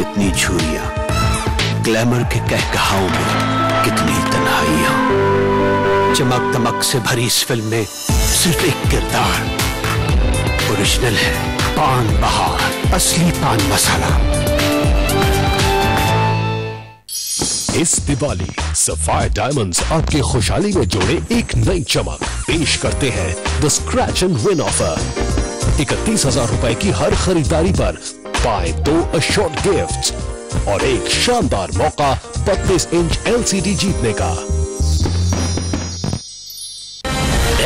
कितनी झूरियां, ग्लैमर के कहकहाओं में कितनी तन्हाइयां। चमक दमक से भरी इस फिल्म में सिर्फ एक किरदार, ओरिजिनल है पान बहार, असली पान मसाला। इस दिवाली सफायर डायमंड्स आपकी खुशहाली में जोड़े एक नई चमक। पेश करते हैं the scratch and win offer. 31,000 रुपए की हर खरीदारी पर पाए 2 अशोर्ड गिफ्ट्स और एक शानदार मौका 32 इंच LCD जीतने का।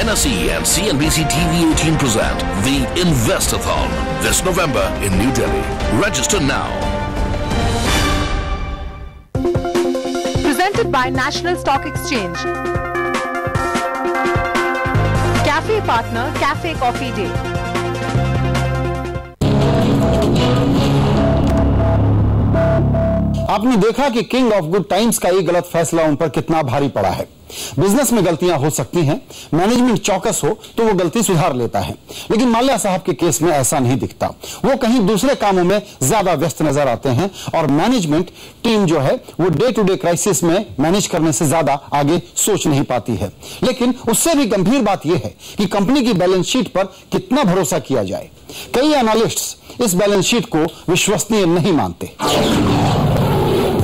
NSE and CNBC TV 18 present the Investathon this November in New Delhi. Register now. Presented by National Stock Exchange. Cafe partner Cafe Coffee Day. आपने देखा कि किंग ऑफ गुड टाइम्स का ये गलत फैसला उन पर कितना भारी पड़ा है। बिजनेस में गलतियां हो सकती हैं, मैनेजमेंट चौकस हो तो वो गलती सुधार लेता है, लेकिन माल्या साहब के केस में ऐसा नहीं दिखता। वो कहीं दूसरे कामों में ज्यादा व्यस्त नजर आते हैं और मैनेजमेंट टीम जो है वो डे टू डे क्राइसिस में मैनेज करने से ज्यादा आगे सोच नहीं पाती है। लेकिन उससे भी गंभीर बात यह है कि कंपनी की बैलेंस शीट पर कितना भरोसा किया जाए। कई एनालिस्ट्स इस बैलेंस शीट को विश्वसनीय नहीं मानते।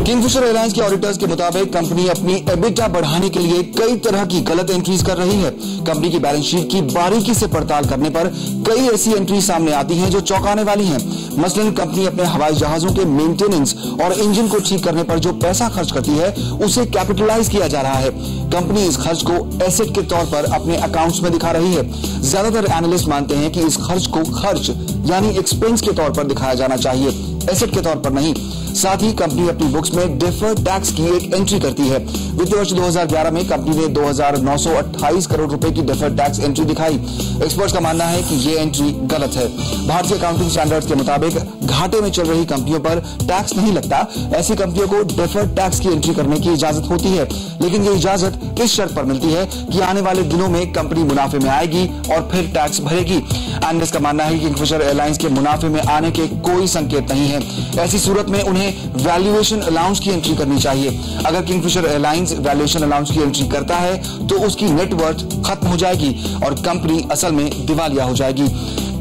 किंगफिशर एयरलाइंस के ऑडिटर्स के मुताबिक कंपनी अपनी एबिटा बढ़ाने के लिए कई तरह की गलत एंट्रीज कर रही है। कंपनी की बैलेंस शीट की बारीकी से पड़ताल करने पर कई ऐसी एंट्री सामने आती हैं जो चौंकाने वाली हैं। मसलन कंपनी अपने हवाई जहाजों के मेंटेनेंस और इंजन को ठीक करने पर जो पैसा खर्च करती है उसे कैपिटलाइज किया जा रहा है। कंपनी इस खर्च को एसेट के तौर पर अपने अकाउंट्स में दिखा रही है। ज्यादातर एनालिस्ट मानते हैं कि इस खर्च को खर्च यानी एक्सपेंस के तौर पर दिखाया जाना चाहिए, एसेट के तौर पर नहीं। साथ ही कंपनी अपनी बुक्स में डिफर्ड टैक्स की एक एंट्री करती है। वित्तीय वर्ष 2011 में कंपनी ने 2,928 करोड़ रुपए की डिफर्ड टैक्स एंट्री दिखाई। एक्सपर्ट्स का मानना है कि ये एंट्री गलत है। भारतीय अकाउंटिंग स्टैंडर्ड्स के मुताबिक घाटे में चल रही कंपनियों पर टैक्स नहीं लगता। ऐसी कंपनियों को डिफर्ड टैक्स की एंट्री करने की इजाजत होती है, लेकिन ये इजाजत इस शर्त पर मिलती है कि आने वाले दिनों में कंपनी मुनाफे में आएगी और फिर टैक्स भरेगी। एनालिस्ट का मानना है कि किंगफिशर एयरलाइंस के मुनाफे में आने के कोई संकेत नहीं है। ऐसी सूरत में उन्हें वैल्यूएशन अलाउंस की एंट्री करनी चाहिए। अगर किंगफिशर एयरलाइंस वैल्यूएशन अलाउंस की एंट्री करता है तो उसकी नेटवर्थ खत्म हो जाएगी और कंपनी असल में दिवालिया हो जाएगी।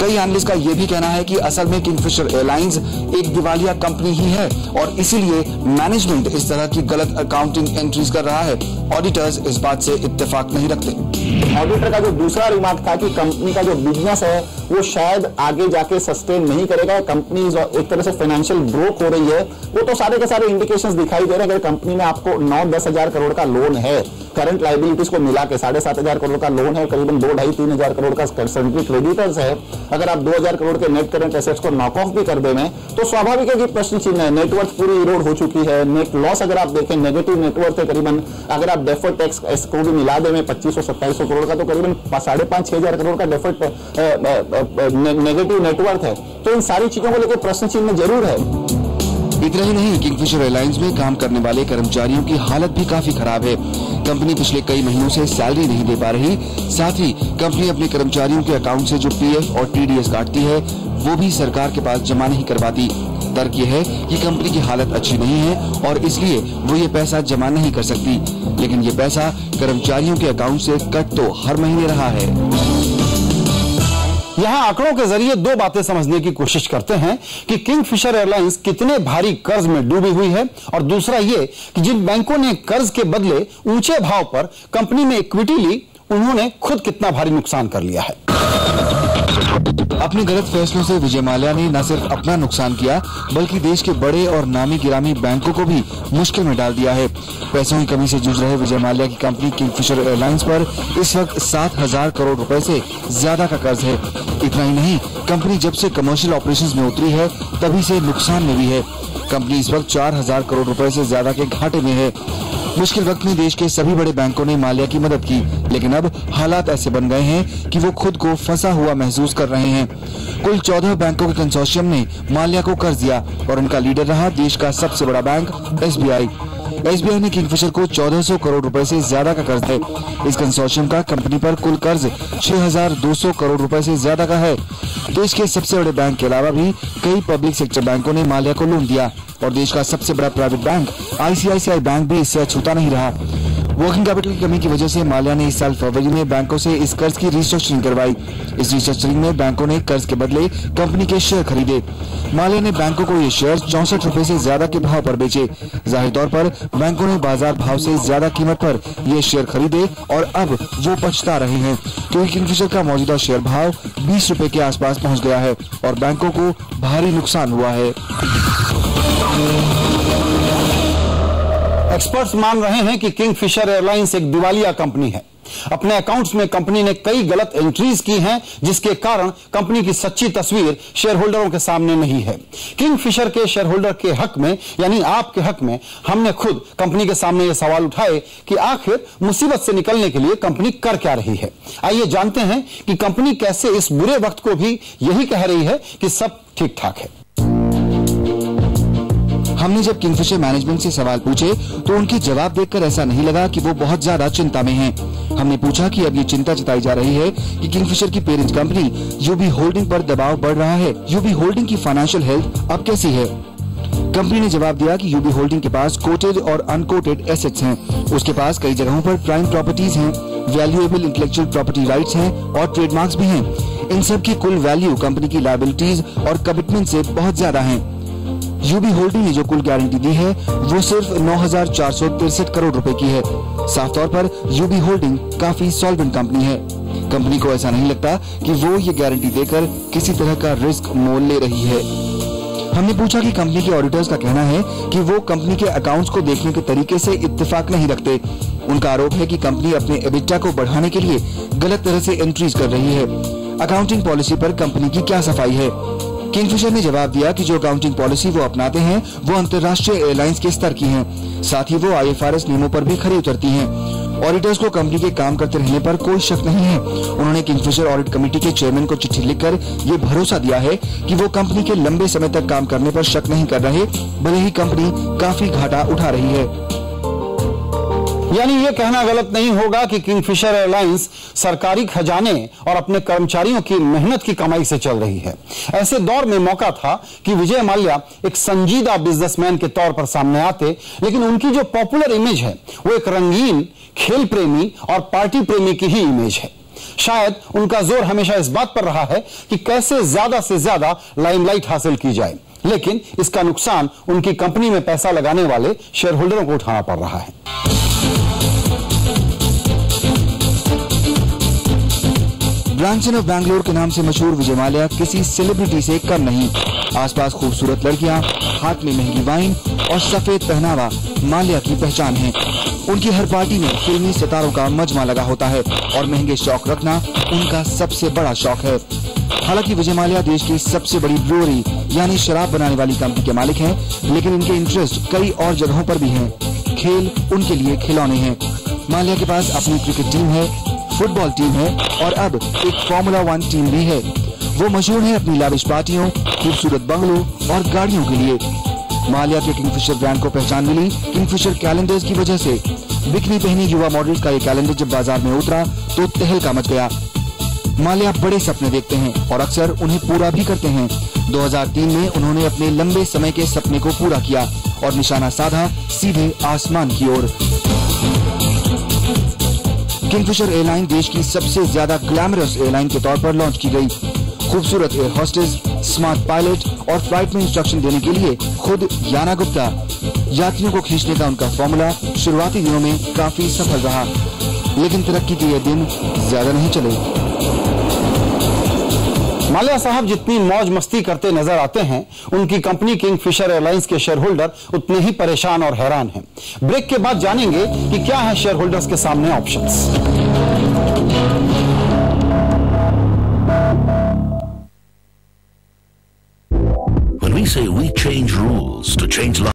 कई एनालिस्ट का यह भी कहना है कि असल में किंगफिशर एयरलाइंस एक दिवालिया कंपनी ही है और इसीलिए मैनेजमेंट इस तरह की गलत अकाउंटिंग एंट्रीज कर रहा है। ऑडिटर्स इस बात से इत्तेफाक नहीं रखते। ऑडिटर का जो दूसरा रिमार्क था कि कंपनी का जो बिजनेस है वो शायद आगे जाके सस्टेन नहीं करेगा। कंपनी एक तरह से फाइनेंशियल ब्रोक हो रही है। वो तो सारे के सारे इंडिकेशंस दिखाई दे रहे हैं। अगर कंपनी में आपको 9-10 हजार करोड़ का लोन है, करंट लाइबिलिटीज को मिला के 7,500 करोड़ का लोन है, करीबन 2-2.5-3 हजार करोड़ का सेंट्रल क्रेडिटर्स है। अगर आप 2,000 करोड़ के नेट करंट एसेट्स को नॉक ऑफ भी कर दें तो स्वाभाविक है कि प्रश्न चिन्ह है। नेटवर्थ पूरी इरोड हो चुकी है। नेट लॉस अगर आप देखें, नेगेटिव नेटवर्थ है करीबन, अगर आप डेफर्ड टैक्स को भी मिला दें 2,500-2,700 करोड़ का, तो करीबन 5,500-6 हजार करोड़ का डेफर्ड नेगेटिव नेटवर्थ है। तो इन सारी चीजों को लेकर प्रश्न चिन्ह जरूर है। इतना ही नहीं, किंगफिशर एयरलाइंस में काम करने वाले कर्मचारियों की हालत भी काफी खराब है। कंपनी पिछले कई महीनों से सैलरी नहीं दे पा रही। साथ ही कंपनी अपने कर्मचारियों के अकाउंट से जो PF और TDS काटती है वो भी सरकार के पास जमा नहीं करवाती। तर्क ये है कि कंपनी की हालत अच्छी नहीं है और इसलिए वो ये पैसा जमा नहीं कर सकती, लेकिन ये पैसा कर्मचारियों के अकाउंट से कट तो हर महीने रहा है। यहां आंकड़ों के जरिए दो बातें समझने की कोशिश करते हैं कि किंगफिशर एयरलाइंस कितने भारी कर्ज में डूबी हुई है और दूसरा ये कि जिन बैंकों ने कर्ज के बदले ऊंचे भाव पर कंपनी में इक्विटी ली उन्होंने खुद कितना भारी नुकसान कर लिया है। अपने गलत फैसलों से विजय माल्या ने न सिर्फ अपना नुकसान किया बल्कि देश के बड़े और नामी गिरामी बैंकों को भी मुश्किल में डाल दिया है। पैसों की कमी से जूझ रहे विजय माल्या की कंपनी किंगफिशर एयरलाइंस पर इस वक्त 7,000 करोड़ रुपए से ज्यादा का कर्ज है। इतना ही नहीं, कंपनी जब से कमर्शियल ऑपरेशंस में उतरी है तभी से नुकसान में भी है। कंपनी इस वक्त 4,000 करोड़ रुपए से ज्यादा के घाटे में है। मुश्किल वक्त में देश के सभी बड़े बैंकों ने माल्या की मदद की, लेकिन अब हालात ऐसे बन गए हैं कि वो खुद को फंसा हुआ महसूस कर रहे हैं। कुल 14 बैंकों के कंसोर्शियम ने माल्या को कर्ज दिया और उनका लीडर रहा देश का सबसे बड़ा बैंक SBI ने किंगफिशर को 1,400 करोड़ रुपए से ज्यादा का कर्ज है। इस कंसोर्शियम का कंपनी पर कुल कर्ज 6,200 करोड़ रुपए से ज्यादा का है। देश के सबसे बड़े बैंक के अलावा भी कई पब्लिक सेक्टर बैंकों ने माल्या को लोन दिया। और देश का सबसे बड़ा प्राइवेट बैंक ICICI बैंक भी इससे अछूता नहीं रहा। वर्किंग कैपिटल की कमी की वजह से माल्या ने इस साल फरवरी में बैंकों से इस कर्ज की रिस्ट्रक्चरिंग करवाई। इस रिस्ट्रक्चरिंग में बैंकों ने कर्ज के बदले कंपनी के शेयर खरीदे। माल्या ने बैंकों को ये शेयर 64 रुपए से ज्यादा के भाव पर बेचे। जाहिर तौर पर बैंकों ने बाजार भाव से ज्यादा कीमत पर ये शेयर खरीदे और अब वो पछता रहे हैं, क्योंकि किंगफिशर का मौजूदा शेयर भाव 20 रुपए के आसपास पहुंच गया है और बैंकों को भारी नुकसान हुआ है। एक्सपर्ट्स मान रहे हैं कि किंगफिशर एयरलाइंस एक दिवालिया कंपनी है। अपने अकाउंट्स में कंपनी ने कई गलत एंट्रीज की हैं, जिसके कारण कंपनी की सच्ची तस्वीर शेयर होल्डरों के सामने नहीं है। किंगफिशर के शेयर होल्डर के हक में, यानी आपके हक में, हमने खुद कंपनी के सामने ये सवाल उठाए कि आखिर मुसीबत से निकलने के लिए कंपनी कर क्या रही है। आइए जानते हैं कि कंपनी कैसे इस बुरे वक्त को भी यही कह रही है कि सब ठीक ठाक है। हमने जब किंगफिशर मैनेजमेंट से सवाल पूछे तो उनके जवाब देखकर ऐसा नहीं लगा कि वो बहुत ज्यादा चिंता में हैं। हमने पूछा कि अब ये चिंता जताई जा रही है कि किंगफिशर की पेरेंट कंपनी यूबी होल्डिंग पर दबाव बढ़ रहा है। यूबी होल्डिंग की फाइनेंशियल हेल्थ अब कैसी है? कंपनी ने जवाब दिया कि यूबी होल्डिंग के पास कोटेड और अनकोटेड एसेट्स हैं। उसके पास कई जगहों पर प्राइम प्रॉपर्टीज हैं, वैल्यूएबल इंटेलेक्चुअल प्रॉपर्टी राइट्स हैं और ट्रेडमार्क्स भी हैं। इन सब की कुल वैल्यू कंपनी की लायबिलिटीज और कमिटमेंट से बहुत ज्यादा है। यूबी होल्डिंग ने जो कुल गारंटी दी है वो सिर्फ 9,463 करोड़ रुपए की है। साफ तौर पर यूबी होल्डिंग काफी सॉल्वेंट कंपनी है। कंपनी को ऐसा नहीं लगता कि वो ये गारंटी देकर किसी तरह का रिस्क मोल ले रही है। हमने पूछा कि कंपनी के ऑडिटर्स का कहना है कि वो कंपनी के अकाउंट्स को देखने के तरीके से इत्तेफाक नहीं रखते। उनका आरोप है कि कंपनी अपने एबिटा को बढ़ाने के लिए गलत तरह से एंट्रीज कर रही है। अकाउंटिंग पॉलिसी पर कंपनी की क्या सफाई है? किंगफिशर ने जवाब दिया कि जो अकाउंटिंग पॉलिसी वो अपनाते हैं वो अंतर्राष्ट्रीय एयरलाइंस के स्तर की है। साथ ही वो IFRS नियमों पर भी खरी उतरती हैं। ऑडिटर्स को कंपनी के काम करते रहने पर कोई शक नहीं है। उन्होंने किंगफिशर ऑडिट कमेटी के चेयरमैन को चिट्ठी लिखकर ये भरोसा दिया है कि वो कंपनी के लंबे समय तक काम करने पर शक नहीं कर रहे, भले ही कंपनी काफी घाटा उठा रही है। यानी ये कहना गलत नहीं होगा कि किंगफिशर एयरलाइंस सरकारी खजाने और अपने कर्मचारियों की मेहनत की कमाई से चल रही है। ऐसे दौर में मौका था कि विजय माल्या एक संजीदा बिजनेसमैन के तौर पर सामने आते, लेकिन उनकी जो पॉपुलर इमेज है वो एक रंगीन, खेल प्रेमी और पार्टी प्रेमी की ही इमेज है। शायद उनका जोर हमेशा इस बात पर रहा है कि कैसे ज्यादा से ज्यादा लाइमलाइट हासिल की जाए, लेकिन इसका नुकसान उनकी कंपनी में पैसा लगाने वाले शेयर होल्डरों को उठाना पड़ रहा है। ब्रांचन ऑफ बैंगलोर के नाम से मशहूर विजय माल्या किसी सेलिब्रिटी से कम नहीं। आसपास खूबसूरत लड़कियां, हाथ में महंगी वाइन और सफेद पहनावा माल्या की पहचान है। उनकी हर पार्टी में फिल्मी सितारों का मजमा लगा होता है और महंगे शौक रखना उनका सबसे बड़ा शौक है। हालांकि विजय माल्या देश की सबसे बड़ी ब्रूअरी यानी शराब बनाने वाली कंपनी के मालिक हैं, लेकिन इनके इंटरेस्ट कई और जगहों पर भी हैं। खेल उनके लिए खिलौने हैं। माल्या के पास अपनी क्रिकेट टीम है, फुटबॉल टीम है और अब एक फॉर्मूला 1 टीम भी है। वो मशहूर है अपनी लाविश पार्टियों, खूबसूरत बंगलों और गाड़ियों के लिए। माल्या के किंगफिशर ब्रांड को पहचान मिली किंगफिशर कैलेंडर्स की वजह से। बिकनी पहनी युवा मॉडल्स का ये कैलेंडर जब बाजार में उतरा तो तहलका मच गया। माल्या बड़े सपने देखते हैं और अक्सर उन्हें पूरा भी करते हैं। 2003 में उन्होंने अपने लंबे समय के सपने को पूरा किया और निशाना साधा सीधे आसमान की ओर। किंगफिशर एयरलाइन देश की सबसे ज्यादा ग्लैमरस एयरलाइन के तौर पर लॉन्च की गई। खूबसूरत एयर होस्टेस, स्मार्ट पायलट और फ्लाइट में इंस्ट्रक्शन देने के लिए खुद याना गुप्ता। यात्रियों को खींचने का उनका फॉर्मूला शुरुआती दिनों में काफी सफल रहा, लेकिन तरक्की के ये दिन ज्यादा नहीं चले। माल्या साहब जितनी मौज मस्ती करते नजर आते हैं, उनकी कंपनी किंगफिशर एयरलाइंस के शेयर होल्डर उतने ही परेशान और हैरान हैं। ब्रेक के बाद जानेंगे कि क्या है शेयर होल्डर्स के सामने options. When we say we change rules to change life,